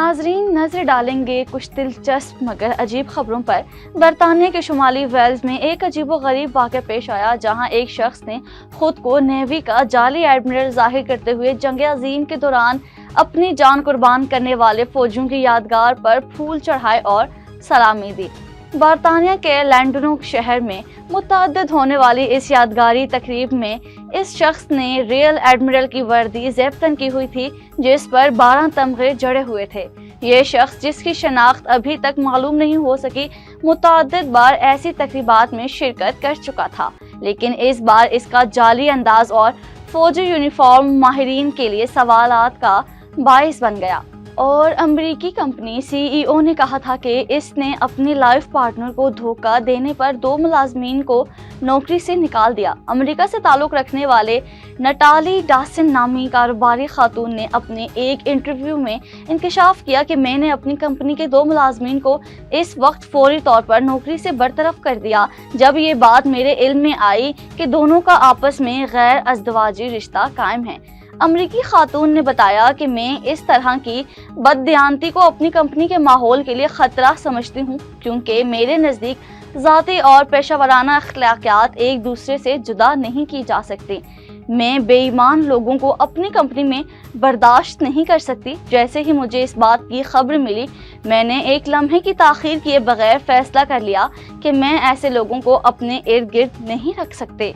ناظرین نظر ڈالیں گے کچھ دلچسپ مگر عجیب خبروں پر۔ برطانیہ کے شمالی ویلز میں ایک عجیب و غریب واقعہ پیش آیا جہاں ایک شخص نے خود کو نیوی کا جعلی ایڈمرل ظاہر کرتے ہوئے جنگ عظیم کے دوران اپنی جان قربان کرنے والے فوجیوں کی یادگار پر پھول چڑھائے اور سلامی دی۔ برطانیہ کے لنڈن شہر میں متعدد ہونے والی اس یادگاری تقریب میں اس شخص نے ریئر ایڈمرل کی وردی زیبتن کی ہوئی تھی جس پر 12 تمغے جڑے ہوئے تھے۔ یہ شخص جس کی شناخت ابھی تک معلوم نہیں ہو سکی متعدد بار ایسی تقریبات میں شرکت کر چکا تھا، لیکن اس بار اس کا جعلی انداز اور فوجی یونیفارم ماہرین کے لیے سوالات کا باعث بن گیا۔ اور امریکی کمپنی سی ای او نے کہا تھا کہ اس نے اپنی لائف پارٹنر کو دھوکہ دینے پر 2 ملازمین کو نوکری سے نکال دیا۔ امریکہ سے تعلق رکھنے والے نٹالی ڈاسن نامی کاروباری خاتون نے اپنے ایک انٹرویو میں انکشاف کیا کہ میں نے اپنی کمپنی کے 2 ملازمین کو اس وقت فوری طور پر نوکری سے برطرف کر دیا جب یہ بات میرے علم میں آئی کہ دونوں کا آپس میں غیر ازدواجی رشتہ قائم ہے۔ امریکی خاتون نے بتایا کہ میں اس طرح کی بددیانتی کو اپنی کمپنی کے ماحول کے لیے خطرہ سمجھتی ہوں کیونکہ میرے نزدیک ذاتی اور پیشہ ورانہ اخلاقیات ایک دوسرے سے جدا نہیں کی جا سکتی۔ میں بے ایمان لوگوں کو اپنی کمپنی میں برداشت نہیں کر سکتی۔ جیسے ہی مجھے اس بات کی خبر ملی میں نے ایک لمحے کی تاخیر کیے بغیر فیصلہ کر لیا کہ میں ایسے لوگوں کو اپنے ارد گرد نہیں رکھ سکتے۔